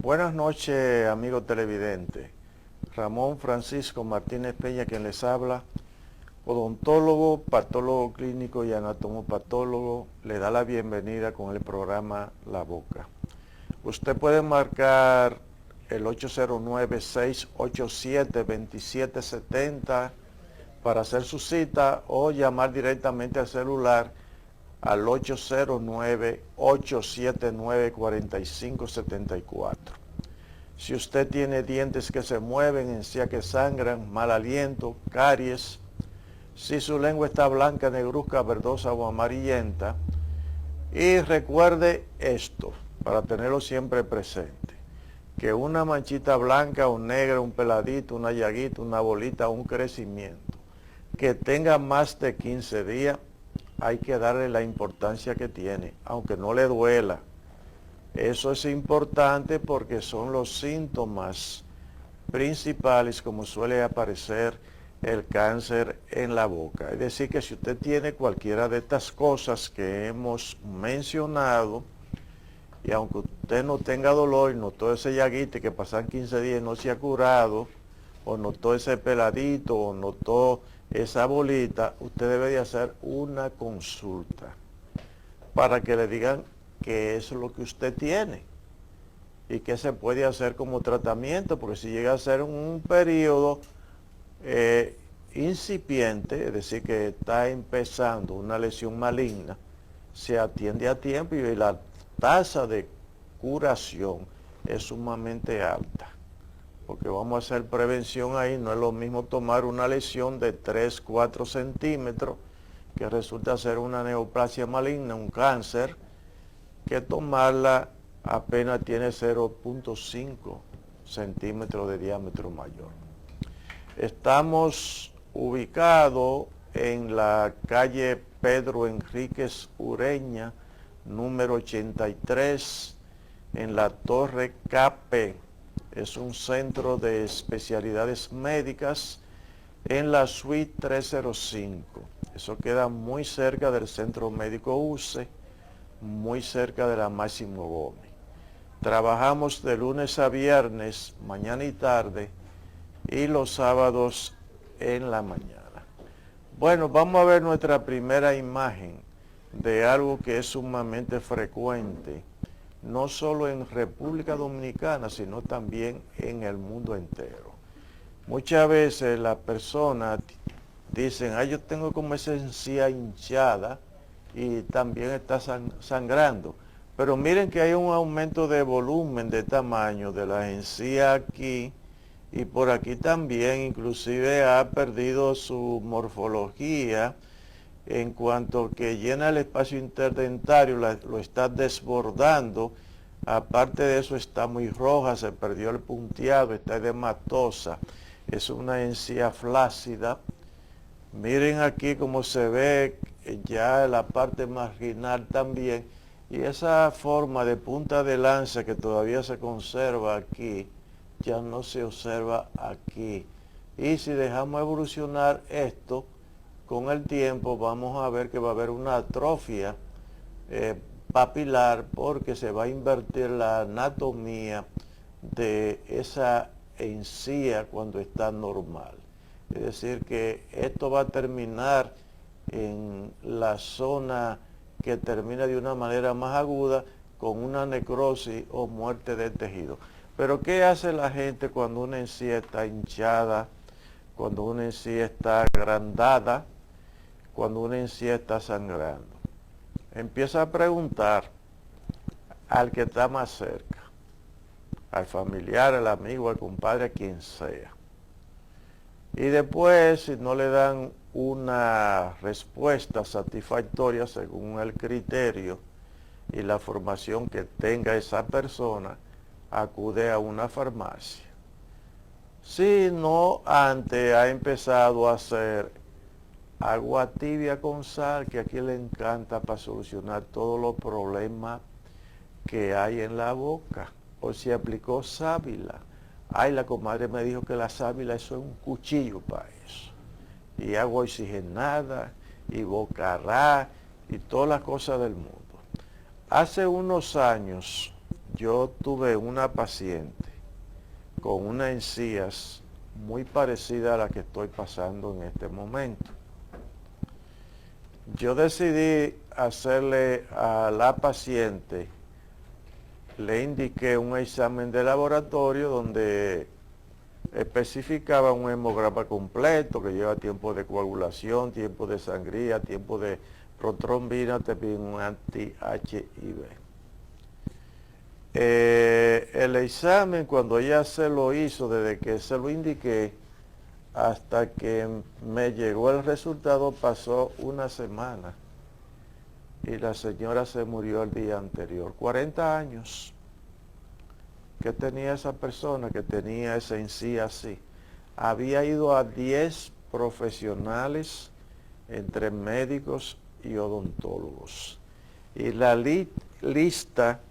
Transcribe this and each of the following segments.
Buenas noches, amigo televidente. Ramón Francisco Martínez Peña, quien les habla, odontólogo, patólogo clínico y anatomopatólogo, le da la bienvenida con el programa La Boca. Usted puede marcar el 809-687-2770 para hacer su cita o llamar directamente al celular al 809-879-4574. Si usted tiene dientes que se mueven, encías que sangran, mal aliento, caries, si su lengua está blanca, negruzca, verdosa o amarillenta, y recuerde esto, para tenerlo siempre presente, que una manchita blanca o negra, un peladito, una llaguita, una bolita, un crecimiento, que tenga más de 15 días, hay que darle la importancia que tiene, aunque no le duela. Eso es importante porque son los síntomas principales como suele aparecer el cáncer en la boca. Es decir, que si usted tiene cualquiera de estas cosas que hemos mencionado, y aunque usted no tenga dolor y notó ese llaguite que pasan 15 días y no se ha curado, o notó ese peladito, o notó esa bolita, usted debe de hacer una consulta para que le digan qué es lo que usted tiene y qué se puede hacer como tratamiento, porque si llega a ser un periodo incipiente, es decir, que está empezando una lesión maligna, se atiende a tiempo y la tasa de curación es sumamente alta, porque vamos a hacer prevención ahí. No es lo mismo tomar una lesión de 3, 4 centímetros que resulta ser una neoplasia maligna, un cáncer, que tomarla apenas tiene 0.5 centímetros de diámetro mayor. Estamos ubicados en la calle Pedro Enríquez Ureña, número 83, en la Torre KP. Es un centro de especialidades médicas en la suite 305. Eso queda muy cerca del Centro Médico UCE, muy cerca de la Máximo Gómez. Trabajamos de lunes a viernes, mañana y tarde, y los sábados en la mañana. Bueno, vamos a ver nuestra primera imagen de algo que es sumamente frecuente, no solo en República Dominicana, sino también en el mundo entero. Muchas veces las personas dicen, yo tengo como esa encía hinchada y también está sangrando. Pero miren que hay un aumento de volumen, de tamaño de la encía aquí y por aquí también, inclusive ha perdido su morfología en cuanto que llena el espacio interdentario, lo está desbordando. Aparte de eso está muy roja, se perdió el punteado, está edematosa, es una encía flácida. Miren aquí cómo se ve ya la parte marginal también, y esa forma de punta de lanza que todavía se conserva aquí, ya no se observa aquí. Y si dejamos evolucionar esto, con el tiempo vamos a ver que va a haber una atrofia papilar, porque se va a invertir la anatomía de esa encía cuando está normal. Es decir, que esto va a terminar en la zona que termina de una manera más aguda con una necrosis o muerte del tejido. Pero ¿qué hace la gente cuando una encía está hinchada, cuando una encía está agrandada, cuando una encía está sangrando? Empieza a preguntar al que está más cerca, al familiar, al amigo, al compadre, a quien sea. Y después, si no le dan una respuesta satisfactoria según el criterio y la formación que tenga esa persona, acude a una farmacia. Si no antes ha empezado a hacer agua tibia con sal, que aquí le encanta para solucionar todos los problemas que hay en la boca, o si aplicó sábila. La comadre me dijo que la sábila, eso es un cuchillo para eso. Y agua oxigenada, y bocará, y todas las cosas del mundo. Hace unos años, yo tuve una paciente con una encías muy parecida a la que estoy pasando en este momento. Yo decidí hacerle a la paciente, le indiqué un examen de laboratorio donde especificaba un hemograma completo que lleva tiempo de coagulación, tiempo de sangría, tiempo de protrombina, también un anti-HIV. El examen, cuando ella se lo hizo, desde que se lo indiqué hasta que me llegó el resultado, pasó una semana y la señora se murió el día anterior. 40 años que tenía esa persona, que tenía esa encía así. Había ido a 10 profesionales entre médicos y odontólogos. Y la lista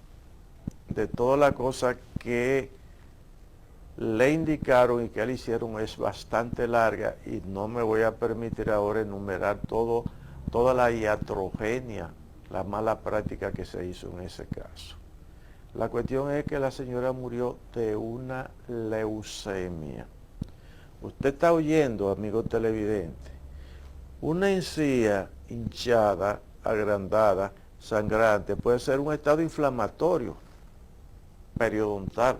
de todas las cosas que le indicaron y que le hicieron es bastante larga y no me voy a permitir ahora enumerar toda la iatrogenia, la mala práctica que se hizo en ese caso. La cuestión es que la señora murió de una leucemia. Usted está oyendo, amigo televidente, una encía hinchada, agrandada, sangrante, puede ser un estado inflamatorio periodontal,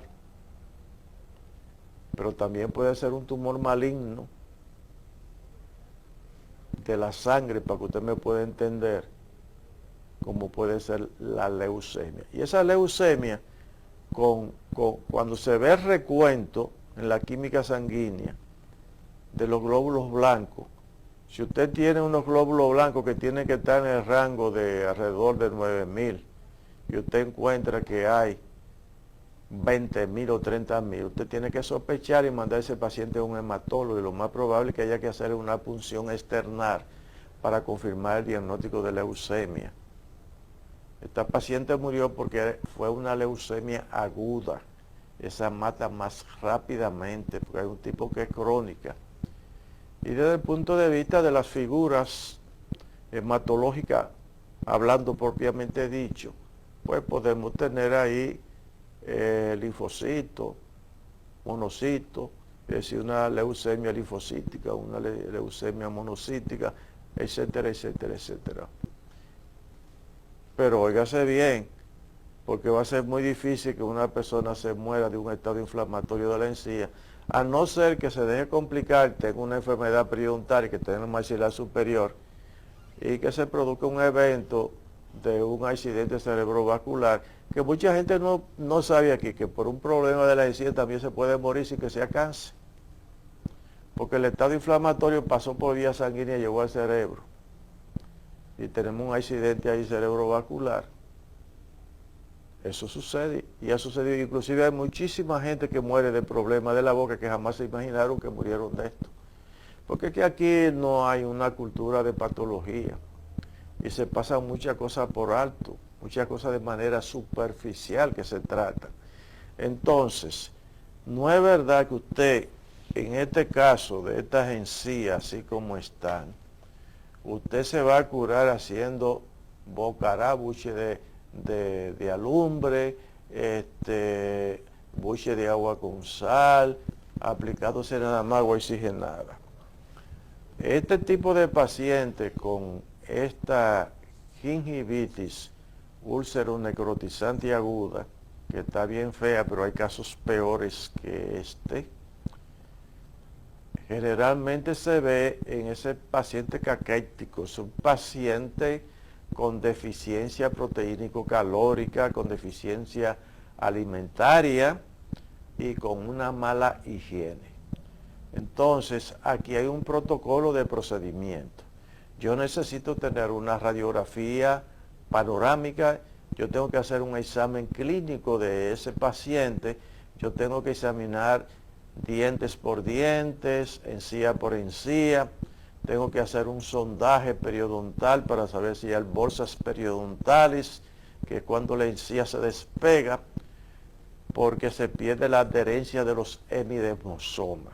pero también puede ser un tumor maligno de la sangre, para que usted me pueda entender, como puede ser la leucemia. Y esa leucemia, cuando se ve el recuento en la química sanguínea de los glóbulos blancos, si usted tiene unos glóbulos blancos que tienen que estar en el rango de alrededor de 9.000 y usted encuentra que hay 20.000 o 30.000, usted tiene que sospechar y mandar a ese paciente a un hematólogo, y lo más probable es que haya que hacer una punción externar para confirmar el diagnóstico de leucemia. Esta paciente murió porque fue una leucemia aguda. Esa mata más rápidamente porque hay un tipo que es crónica. Y desde el punto de vista de las figuras hematológicas, hablando propiamente dicho, pues podemos tener ahí linfocitos, monocitos, es decir, una leucemia linfocítica, una leucemia monocítica, etcétera, etcétera, etcétera. Pero óigase bien, porque va a ser muy difícil que una persona se muera de un estado inflamatorio de la encía, a no ser que se deje complicar, tenga una enfermedad periodontal, que tenga un maxilar superior, y que se produzca un evento de un accidente cerebrovascular, que mucha gente no sabe aquí, que por un problema de la encía también se puede morir sin que sea cáncer, porque el estado inflamatorio pasó por vía sanguínea y llegó al cerebro, y tenemos un accidente ahí cerebrovascular. Eso sucede, y ha sucedido. Inclusive hay muchísima gente que muere de problemas de la boca que jamás se imaginaron que murieron de esto. Porque es que aquí no hay una cultura de patología y se pasan muchas cosas por alto, muchas cosas de manera superficial que se tratan. Entonces, no es verdad que usted, en este caso de estas encías, así como están, usted se va a curar haciendo bocarabuche de alumbre, buche de agua con sal, aplicándose nada más agua oxigenada. Este tipo de pacientes con esta gingivitis úlcero-necrotizante aguda, que está bien fea, pero hay casos peores que generalmente se ve en ese paciente caquético. Es un paciente con deficiencia proteínico-calórica, con deficiencia alimentaria y con una mala higiene. Entonces, aquí hay un protocolo de procedimiento. Yo necesito tener una radiografía panorámica, yo tengo que hacer un examen clínico de ese paciente, yo tengo que examinar dientes por dientes, encía por encía, tengo que hacer un sondaje periodontal para saber si hay bolsas periodontales, que cuando la encía se despega, porque se pierde la adherencia de los hemidesmosomas.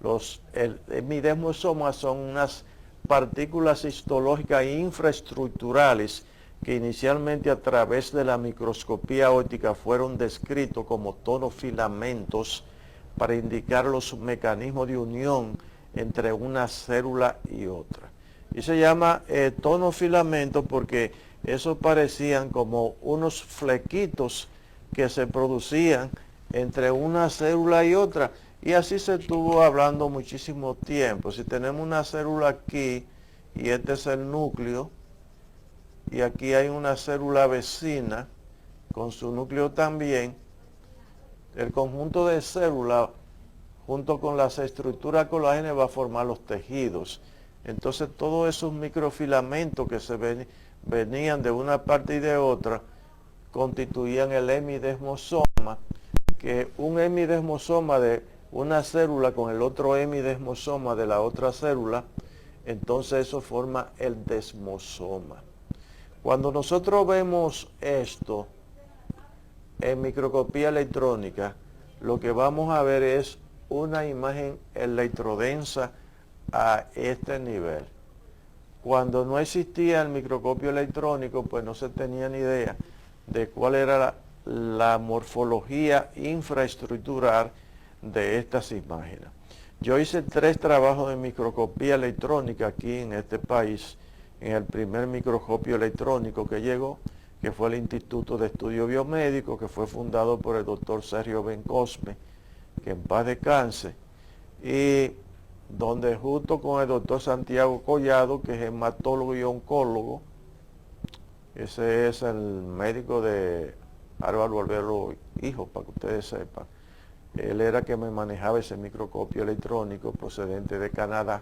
Los hemidesmosomas son unas partículas histológicas infraestructurales que inicialmente a través de la microscopía óptica fueron descritos como tonofilamentos para indicar los mecanismos de unión entre una célula y otra. Y se llama tonofilamento porque esos parecían como unos flequitos que se producían entre una célula y otra. Y así se estuvo hablando muchísimo tiempo. Si tenemos una célula aquí, y este es el núcleo, y aquí hay una célula vecina con su núcleo también, el conjunto de células junto con las estructuras colágenas va a formar los tejidos. Entonces todos esos microfilamentos que venían de una parte y de otra constituían el hemidesmosoma, que un hemidesmosoma de una célula con el otro hemidesmosoma de la otra célula, entonces eso forma el desmosoma. Cuando nosotros vemos esto en microscopía electrónica, lo que vamos a ver es una imagen electrodensa a este nivel. Cuando no existía el microscopio electrónico, pues no se tenía ni idea de cuál era la morfología infraestructural de estas imágenes. Yo hice 3 trabajos de microscopía electrónica aquí en este país, en el primer microscopio electrónico que llegó, que fue el Instituto de Estudio Biomédico, que fue fundado por el doctor Sergio Bencosme, que en paz descanse, y donde junto con el doctor Santiago Collado, que es hematólogo y oncólogo, ese es el médico de Álvaro Albero Hijo, para que ustedes sepan. Él era que me manejaba ese microscopio electrónico procedente de Canadá,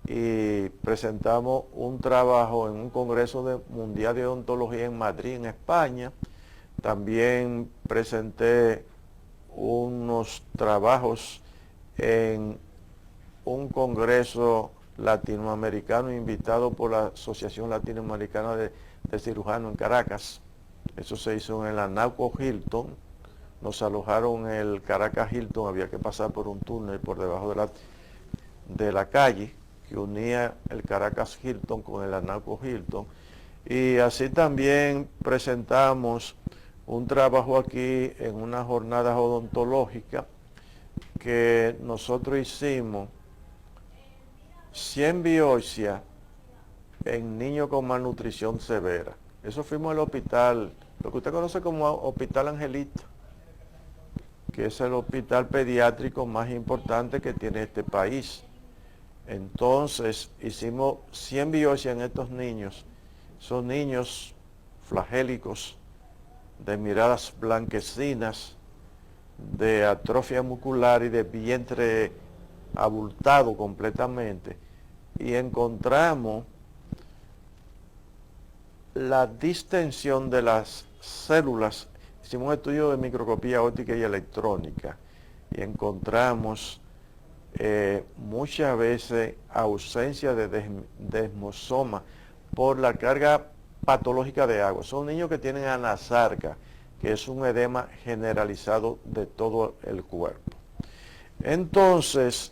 y presentamos un trabajo en un congreso mundial de odontología en Madrid, en España. También presenté unos trabajos en un congreso latinoamericano invitado por la Asociación Latinoamericana de Cirujanos en Caracas. Eso se hizo en el Anauco Hilton. Nos alojaron en el Caracas Hilton, había que pasar por un túnel por debajo de la calle que unía el Caracas Hilton con el Anauco Hilton. Y así también presentamos un trabajo aquí en una jornada odontológica que nosotros hicimos 100 biopsias en niños con malnutrición severa. Eso fuimos al hospital, lo que usted conoce como Hospital Angelito, que es el hospital pediátrico más importante que tiene este país. Entonces hicimos 100 biopsias en estos niños. Son niños flagélicos, de miradas blanquecinas, de atrofia muscular y de vientre abultado completamente. Y encontramos la distensión de las células. Hicimos un estudio de microscopía óptica y electrónica y encontramos muchas veces ausencia de desmosoma por la carga patológica de agua. Son niños que tienen anasarca, que es un edema generalizado de todo el cuerpo. Entonces,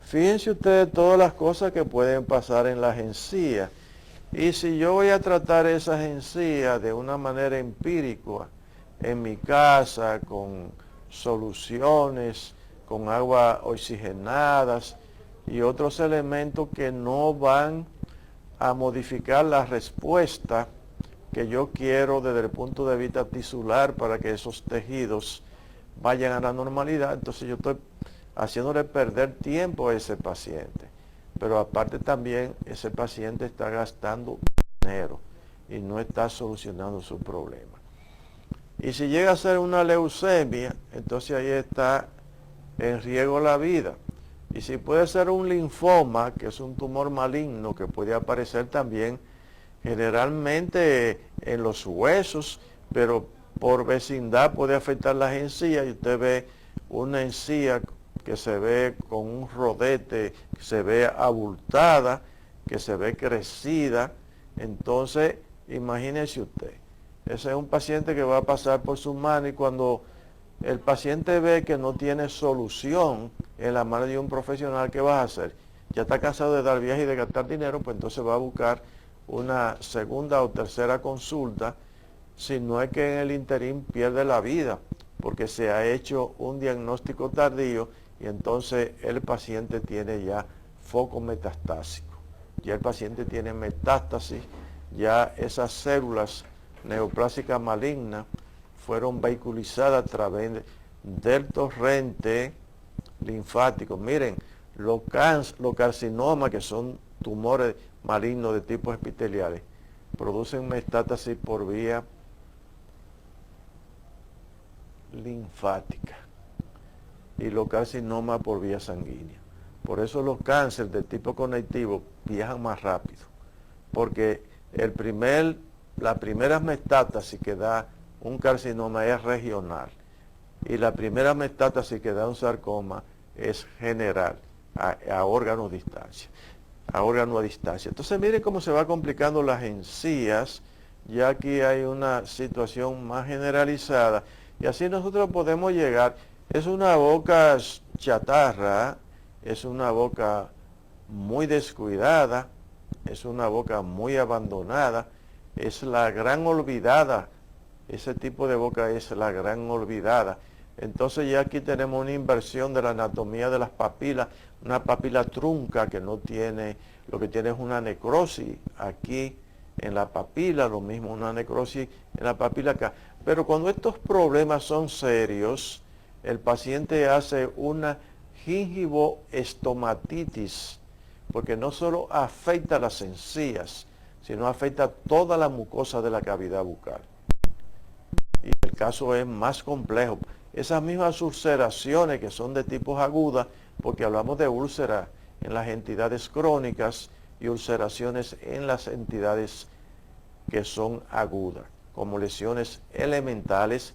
fíjense ustedes todas las cosas que pueden pasar en las encías. Y si yo voy a tratar esas encías de una manera empírica, en mi casa, con soluciones, con agua oxigenadas y otros elementos que no van a modificar la respuesta que yo quiero desde el punto de vista tisular para que esos tejidos vayan a la normalidad, entonces yo estoy haciéndole perder tiempo a ese paciente. Pero aparte también ese paciente está gastando dinero y no está solucionando su problema. Y si llega a ser una leucemia, entonces ahí está en riesgo la vida. Y si puede ser un linfoma, que es un tumor maligno que puede aparecer también generalmente en los huesos, pero por vecindad puede afectar las encías, y usted ve una encía que se ve con un rodete, que se ve abultada, que se ve crecida. Entonces, imagínese usted, ese es un paciente que va a pasar por su mano, y cuando el paciente ve que no tiene solución en la mano de un profesional, ¿qué va a hacer? Ya está cansado de dar viajes y de gastar dinero, pues entonces va a buscar una segunda o tercera consulta, si no es que en el interín pierde la vida, porque se ha hecho un diagnóstico tardío y entonces el paciente tiene ya foco metastásico. Ya el paciente tiene metástasis, ya esas células neoplásicas malignas fueron vehiculizadas a través del torrente linfático. Miren, los carcinomas, que son tumores malignos de tipos epiteliales, producen metástasis por vía linfática y los carcinomas por vía sanguínea. Por eso los cánceres de tipo conectivo viajan más rápido, porque la primera metástasis que da un carcinoma es regional y la primera metástasis que da un sarcoma es general, a órgano a distancia. Entonces miren cómo se va complicando las encías, ya aquí hay una situación más generalizada y así nosotros podemos llegar. Es una boca chatarra, es una boca muy descuidada, es una boca muy abandonada, es la gran olvidada. Ese tipo de boca es la gran olvidada. Entonces ya aquí tenemos una inversión de la anatomía de las papilas, una papila trunca que no tiene, lo que tiene es una necrosis aquí en la papila, lo mismo una necrosis en la papila acá. Pero cuando estos problemas son serios, el paciente hace una gingivoestomatitis, porque no solo afecta las encías, sino afecta toda la mucosa de la cavidad bucal. Y el caso es más complejo. Esas mismas ulceraciones que son de tipos agudas, porque hablamos de úlceras en las entidades crónicas y ulceraciones en las entidades que son agudas, como lesiones elementales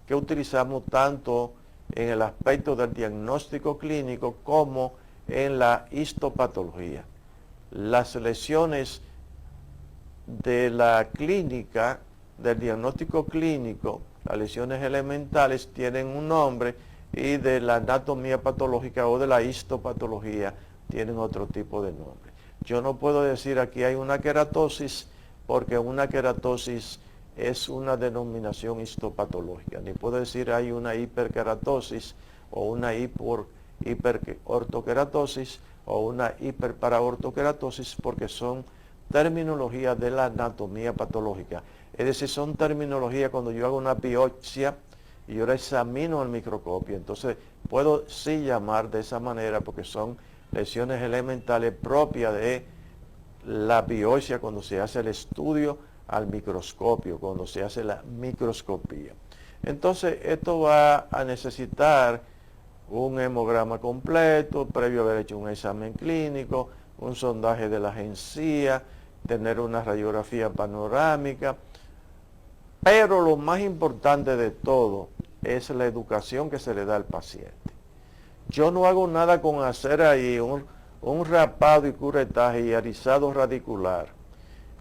que utilizamos tanto en el aspecto del diagnóstico clínico como en la histopatología. Las lesiones de la clínica, del diagnóstico clínico, las lesiones elementales tienen un nombre y de la anatomía patológica o de la histopatología tienen otro tipo de nombre. Yo no puedo decir aquí hay una queratosis porque una queratosis es una denominación histopatológica, ni puedo decir hay una hiperkeratosis o una hiperortokeratosis o una hiperparaortokeratosis porque son terminología de la anatomía patológica. Es decir, son terminología cuando yo hago una biopsia y yo la examino al microscopio. Entonces, puedo sí llamar de esa manera porque son lesiones elementales propias de la biopsia cuando se hace el estudio al microscopio, cuando se hace la microscopía. Entonces, esto va a necesitar un hemograma completo, previo a haber hecho un examen clínico, un sondaje de las encías, tener una radiografía panorámica, pero lo más importante de todo es la educación que se le da al paciente. Yo no hago nada con hacer ahí un rapado y curetaje y arizado radicular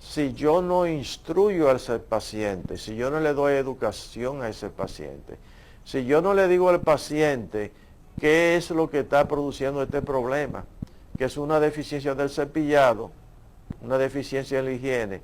si yo no instruyo a ese paciente, si yo no le doy educación a ese paciente, si yo no le digo al paciente qué es lo que está produciendo este problema, que es una deficiencia del cepillado, una deficiencia en la higiene,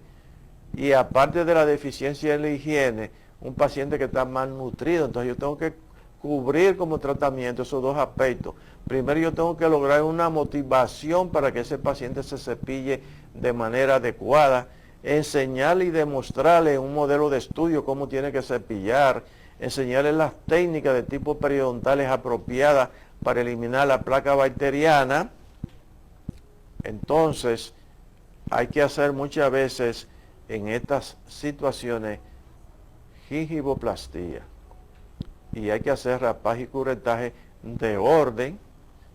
y aparte de la deficiencia en la higiene, un paciente que está malnutrido, entonces yo tengo que cubrir como tratamiento esos dos aspectos. Primero yo tengo que lograr una motivación para que ese paciente se cepille de manera adecuada, enseñarle y demostrarle un modelo de estudio cómo tiene que cepillar, enseñarle las técnicas de tipo periodontales apropiadas para eliminar la placa bacteriana. Entonces, hay que hacer muchas veces en estas situaciones gingivoplastía y hay que hacer rapaje y curetaje de orden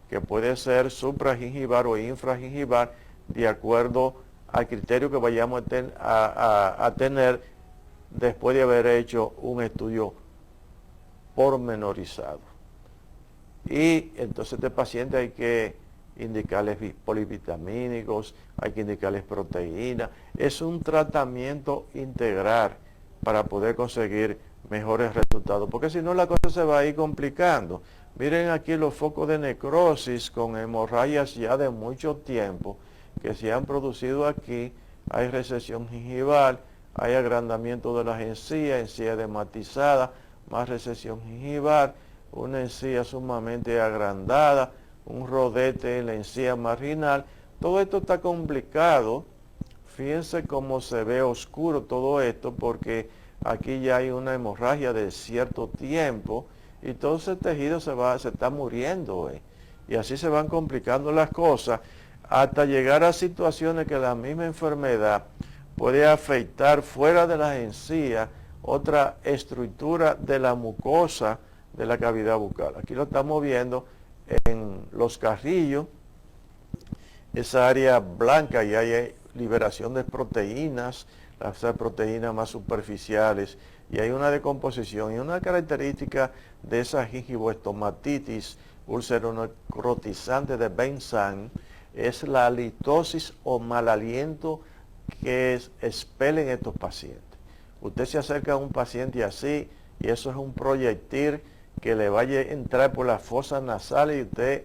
que puede ser supragingival o infragingival de acuerdo al criterio que vayamos a tener después de haber hecho un estudio pormenorizado. Y entonces este paciente hay que indicarles polivitamínicos, hay que indicarles proteínas. Es un tratamiento integral para poder conseguir mejores resultados, porque si no la cosa se va a ir complicando. Miren aquí los focos de necrosis con hemorragias ya de mucho tiempo que se han producido aquí hay recesión gingival, hay agrandamiento de las encías, encía edematizada, más recesión gingival, una encía sumamente agrandada, un rodete en la encía marginal. Todo esto está complicado. Fíjense cómo se ve oscuro todo esto, porque aquí ya hay una hemorragia de cierto tiempo y todo ese tejido se está muriendo. Y así se van complicando las cosas hasta llegar a situaciones que la misma enfermedad puede afectar fuera de las encías otra estructura de la mucosa de la cavidad bucal. Aquí lo estamos viendo en los carrillos, esa área blanca, y hay liberación de proteínas, las proteínas más superficiales, y hay una decomposición. Y una característica de esa gingivoestomatitis ulceronecrotizante de Benson es la halitosis o mal aliento que expelen estos pacientes. Usted se acerca a un paciente así y eso es un proyectil que le vaya a entrar por las fosas nasales y usted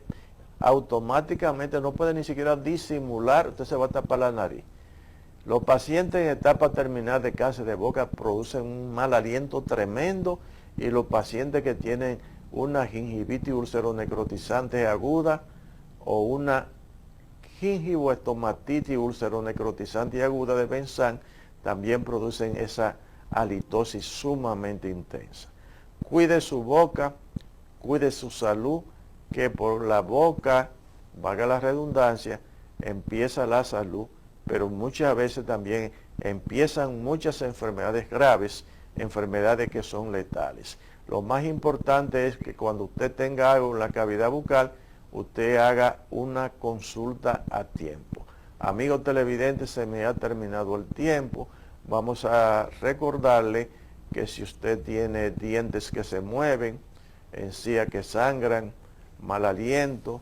automáticamente no puede ni siquiera disimular, usted se va a tapar la nariz. Los pacientes en etapa terminal de cáncer de boca producen un mal aliento tremendo, y los pacientes que tienen una gingivitis ulceronecrotizante aguda o una gingivoestomatitis ulceronecrotizante aguda de Benson también producen esa halitosis sumamente intensa. Cuide su boca, cuide su salud, que por la boca, valga la redundancia, empieza la salud, pero muchas veces también empiezan muchas enfermedades graves, enfermedades que son letales. Lo más importante es que cuando usted tenga algo en la cavidad bucal, usted haga una consulta a tiempo. Amigos televidentes, se me ha terminado el tiempo. Vamos a recordarle que si usted tiene dientes que se mueven, encías que sangran, mal aliento,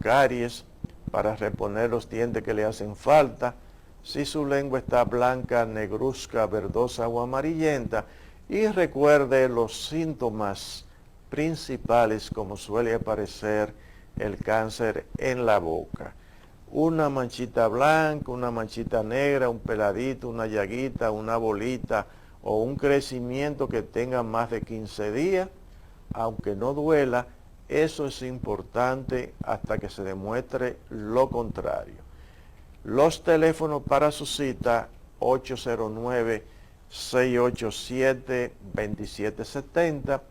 caries, para reponer los dientes que le hacen falta, si su lengua está blanca, negruzca, verdosa o amarillenta, y recuerde los síntomas principales como suele aparecer el cáncer en la boca. Una manchita blanca, una manchita negra, un peladito, una llaguita, una bolita o un crecimiento que tenga más de 15 días, aunque no duela, eso es importante hasta que se demuestre lo contrario. Los teléfonos para su cita: 809-687-2770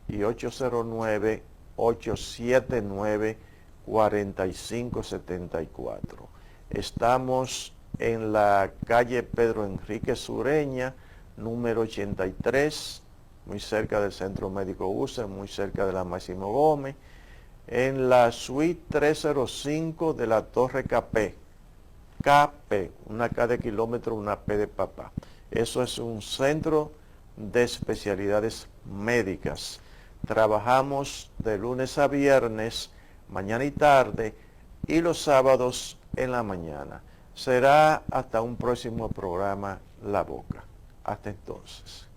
y 809-879-4574. Estamos en la calle Pedro Enríquez Ureña, número 83, muy cerca del Centro Médico UCE, muy cerca de la Máximo Gómez, en la suite 305 de la Torre KP, una K de kilómetro, una P de papá. Eso es un centro de especialidades médicas. Trabajamos de lunes a viernes, mañana y tarde, y los sábados en la mañana. Será hasta un próximo programa La Boca. Hasta entonces.